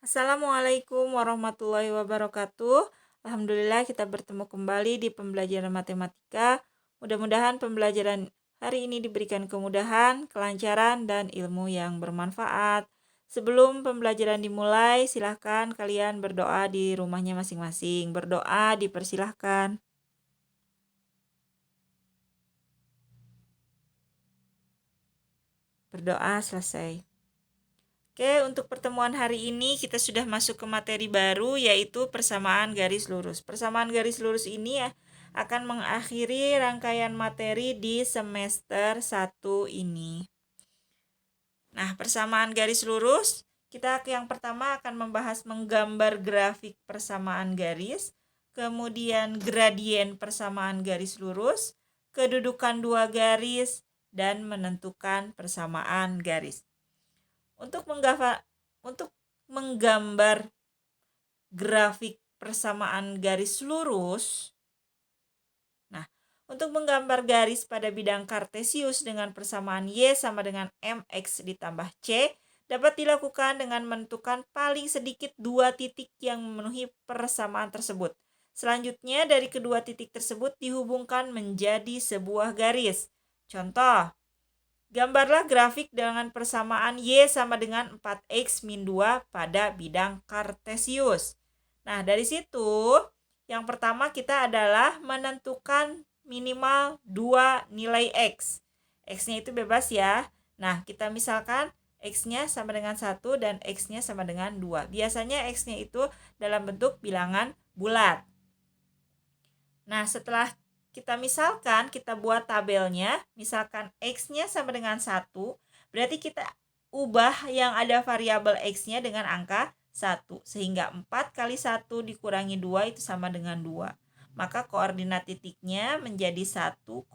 Assalamualaikum warahmatullahi wabarakatuh. Alhamdulillah kita bertemu kembali di pembelajaran matematika. Mudah-mudahan pembelajaran hari ini diberikan kemudahan, kelancaran, dan ilmu yang bermanfaat. Sebelum pembelajaran dimulai, silahkan kalian berdoa di rumahnya masing-masing. Berdoa dipersilahkan. Berdoa selesai. Oke, untuk pertemuan hari ini kita sudah masuk ke materi baru, yaitu persamaan garis lurus. Persamaan garis lurus ini akan mengakhiri rangkaian materi di semester 1 ini. Nah, persamaan garis lurus, kita yang pertama akan membahas menggambar grafik persamaan garis, kemudian gradien persamaan garis lurus, kedudukan dua garis, dan menentukan persamaan garis. Untuk menggambar grafik persamaan garis lurus. Nah, untuk menggambar garis pada bidang kartesius dengan persamaan Y sama dengan MX ditambah C dapat dilakukan dengan menentukan paling sedikit dua titik yang memenuhi persamaan tersebut. Selanjutnya dari kedua titik tersebut dihubungkan menjadi sebuah garis. Contoh, gambarlah grafik dengan persamaan Y sama dengan 4X min 2 pada bidang kartesius. Nah, dari situ yang pertama kita adalah menentukan minimal 2 nilai X. X-nya itu bebas ya. Nah, kita misalkan X-nya sama dengan 1 dan X-nya sama dengan 2. Biasanya X-nya itu dalam bentuk bilangan bulat. Nah, setelah kita buat tabelnya, misalkan X-nya sama dengan 1, berarti kita ubah yang ada variabel X-nya dengan angka 1, sehingga 4 kali 1 dikurangi 2 itu sama dengan 2. Maka koordinat titiknya menjadi 1,2.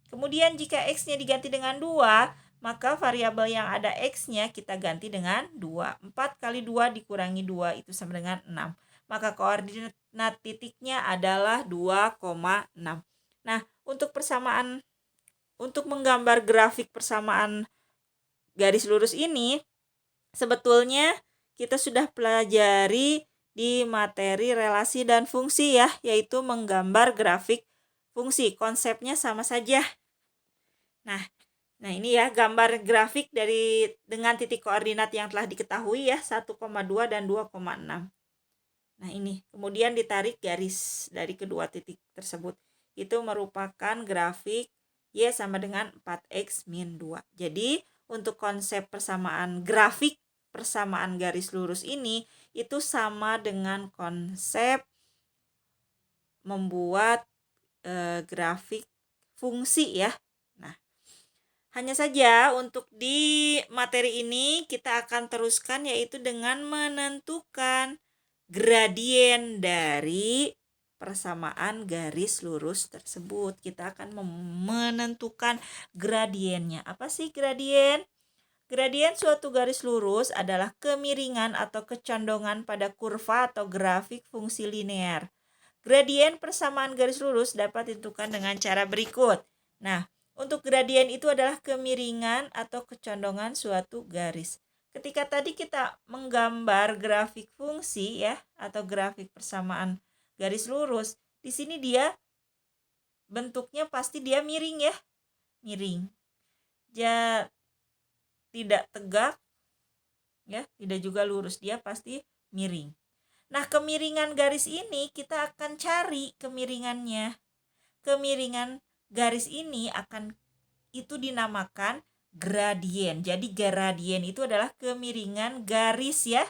Kemudian jika X-nya diganti dengan 2, maka variabel yang ada X-nya kita ganti dengan 2. 4 kali 2 dikurangi 2 itu sama dengan 6. Maka koordinat titiknya adalah 2,6. Nah, untuk menggambar grafik persamaan garis lurus ini, sebetulnya kita sudah pelajari di materi relasi dan fungsi ya, yaitu menggambar grafik fungsi. Konsepnya sama saja. Nah ini ya gambar grafik dengan titik koordinat yang telah diketahui ya, 1,2 dan 2,6. Nah ini, kemudian ditarik garis dari kedua titik tersebut. Itu merupakan grafik Y sama dengan 4X min 2. Jadi untuk konsep persamaan grafik persamaan garis lurus ini, itu sama dengan konsep membuat grafik fungsi ya. Nah, hanya saja untuk di materi ini kita akan teruskan yaitu dengan menentukan gradien dari persamaan garis lurus tersebut. Kita akan menentukan gradiennya. Apa sih gradien? Gradien suatu garis lurus adalah kemiringan atau kecondongan pada kurva atau grafik fungsi linear. Gradien persamaan garis lurus dapat ditentukan dengan cara berikut. Nah, untuk gradien itu adalah kemiringan atau kecondongan suatu garis. Ketika tadi kita menggambar grafik fungsi ya atau grafik persamaan garis lurus, di sini dia bentuknya pasti dia miring ya. Miring. Dia tidak tegak ya, tidak juga lurus, dia pasti miring. Nah, kemiringan garis ini kita akan cari kemiringannya. Kemiringan garis ini itu dinamakan gradien. Jadi gradien itu adalah kemiringan garis ya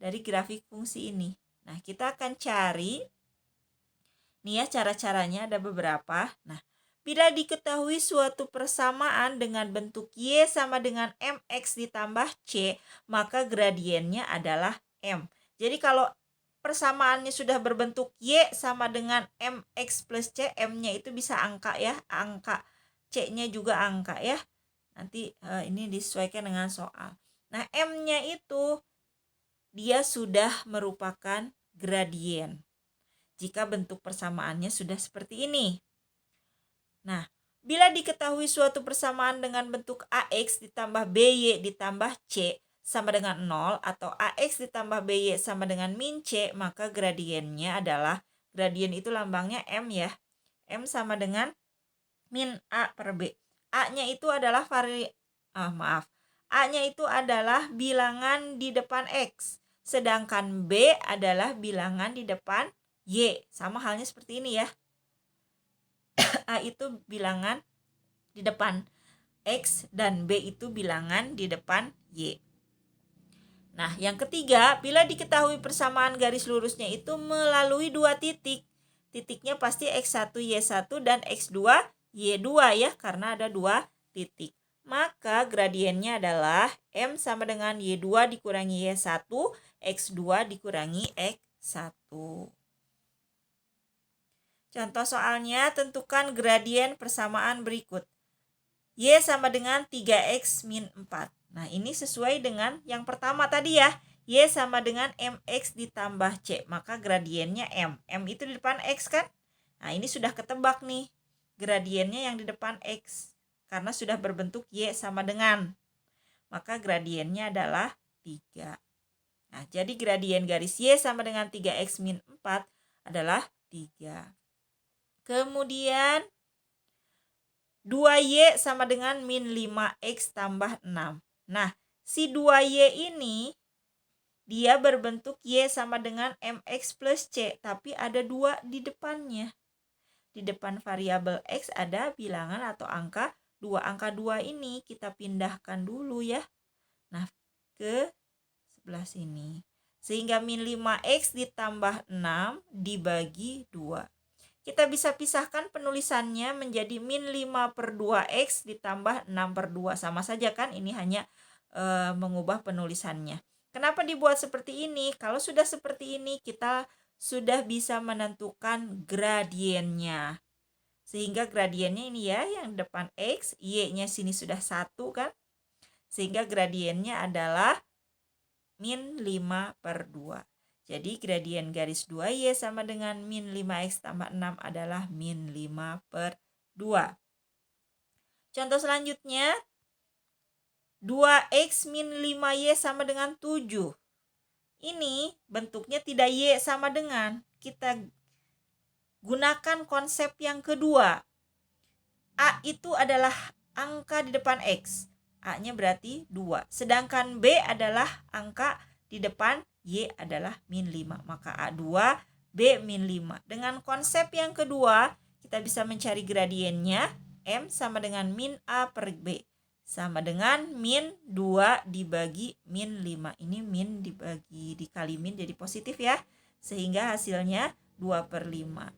dari grafik fungsi ini. Nah, kita akan cari nih ya, cara-caranya ada beberapa. Nah, bila diketahui suatu persamaan dengan bentuk Y sama dengan MX ditambah C, maka gradiennya adalah M. Jadi kalau persamaannya sudah berbentuk Y sama dengan MX plus C, M-nya itu bisa angka ya, angka. C-nya juga angka ya. Nanti ini disesuaikan dengan soal. Nah, M-nya itu dia sudah merupakan gradien jika bentuk persamaannya sudah seperti ini. Nah, bila diketahui suatu persamaan dengan bentuk AX ditambah BY ditambah C, sama dengan 0 atau AX ditambah BY sama dengan min C, maka gradiennya adalah, gradien itu lambangnya M ya. M sama dengan min A per B. A-nya itu adalah A-nya itu adalah bilangan di depan X. Sedangkan B adalah bilangan di depan Y. Sama halnya seperti ini ya. A itu bilangan di depan X dan B itu bilangan di depan Y. Nah, yang ketiga, bila diketahui persamaan garis lurusnya itu melalui dua titik. Titiknya pasti X1, Y1 dan X2, Y2 ya, karena ada dua titik. Maka gradiennya adalah M sama dengan Y2 dikurangi Y1, X2 dikurangi X1. Contoh soalnya, tentukan gradien persamaan berikut. Y sama dengan 3X min 4. Nah, ini sesuai dengan yang pertama tadi ya. Y sama dengan MX ditambah C. Maka gradiennya M. M itu di depan X kan? Nah, ini sudah ketebak nih. Gradiennya yang di depan X. Karena sudah berbentuk Y sama dengan. Maka gradiennya adalah 3. Nah, jadi gradien garis Y sama dengan 3X min 4 adalah 3. Kemudian 2Y sama dengan min 5X tambah 6. Nah, si 2Y ini dia berbentuk Y sama dengan MX plus C, tapi ada 2 di depannya. Di depan variabel X ada bilangan atau angka 2. Angka 2 ini kita pindahkan dulu ya. Nah, ke sebelah sini. Sehingga min 5X ditambah 6 dibagi 2. Kita bisa pisahkan penulisannya menjadi min 5 per 2X ditambah 6 per 2. Sama saja kan, ini hanya mengubah penulisannya. Kenapa dibuat seperti ini? Kalau sudah seperti ini, kita sudah bisa menentukan gradiennya. Sehingga gradiennya ini ya, yang depan X, Y-nya sini sudah 1 kan. Sehingga gradiennya adalah min 5 per 2. Jadi gradien garis 2Y sama dengan min 5X tambah 6 adalah min 5 per 2. Contoh selanjutnya, 2X min 5Y sama dengan 7. Ini bentuknya tidak Y sama dengan. Kita gunakan konsep yang kedua. A itu adalah angka di depan X. A-nya berarti 2. Sedangkan B adalah angka di depan Y adalah min 5. Maka A2, B min 5. Dengan konsep yang kedua, kita bisa mencari gradiennya. M sama dengan min A per B. Sama dengan min 2 dibagi min 5. Ini min dikali min jadi positif ya. Sehingga hasilnya 2 per 5.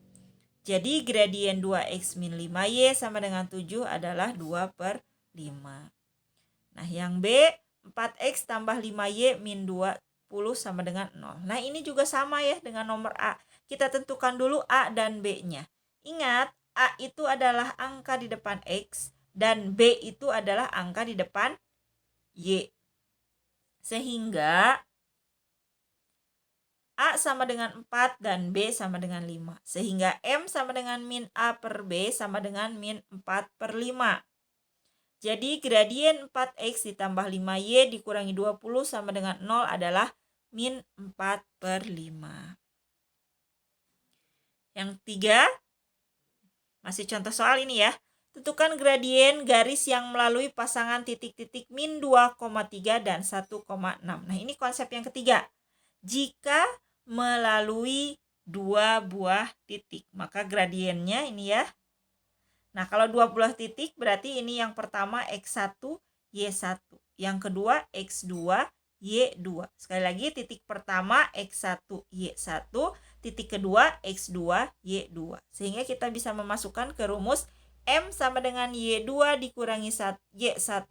Jadi gradien 2X min 5Y sama dengan 7 adalah 2 per 5. Nah, yang B, 4X tambah 5Y min 20 sama dengan 0. Nah, ini juga sama ya dengan nomor A. Kita tentukan dulu A dan B-nya. Ingat, A itu adalah angka di depan X dan B itu adalah angka di depan Y. Sehingga A sama dengan 4 dan B sama dengan 5. Sehingga M sama dengan min A per B sama dengan min 4 per 5. Jadi gradien 4X ditambah 5Y dikurangi 20 sama dengan 0 adalah min 4 per 5. Yang 3, masih contoh soal ini ya. Tentukan gradien garis yang melalui pasangan titik-titik min 2,3 dan 1,6. Nah, ini konsep yang ketiga. Jika melalui 2 buah titik, maka gradiennya ini ya. Nah, kalau 2 buah titik berarti ini yang pertama X1, Y1. Yang kedua X2, Y2. Sekali lagi, titik pertama X1, Y1. Titik kedua X2, Y2. Sehingga kita bisa memasukkan ke rumus M sama dengan Y2 dikurangi Y1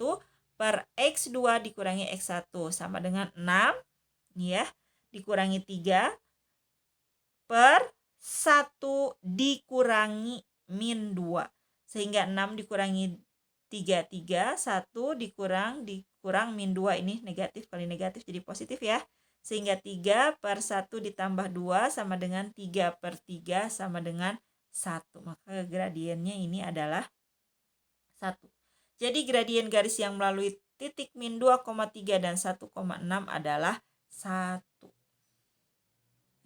per X2 dikurangi X1. Sama dengan 6 ya, dikurangi 3 per 1 dikurangi min 2. Sehingga 6 dikurangi 3, 1 dikurang min 2. Ini negatif kali negatif jadi positif ya. Sehingga 3 per 1 ditambah 2 sama dengan 3 per 3 sama dengan 1. Maka gradiennya ini adalah 1. Jadi gradien garis yang melalui titik min 2,3 dan 1,6 adalah 1.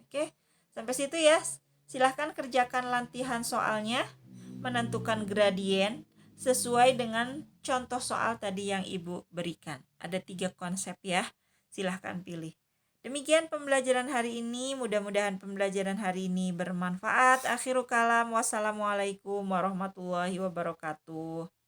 Oke, sampai situ ya. Silahkan kerjakan latihan soalnya, menentukan gradien sesuai dengan contoh soal tadi yang Ibu berikan. Ada 3 konsep ya, silahkan pilih. Demikian pembelajaran hari ini, mudah-mudahan pembelajaran hari ini bermanfaat. Akhirul kalam, wassalamualaikum warahmatullahi wabarakatuh.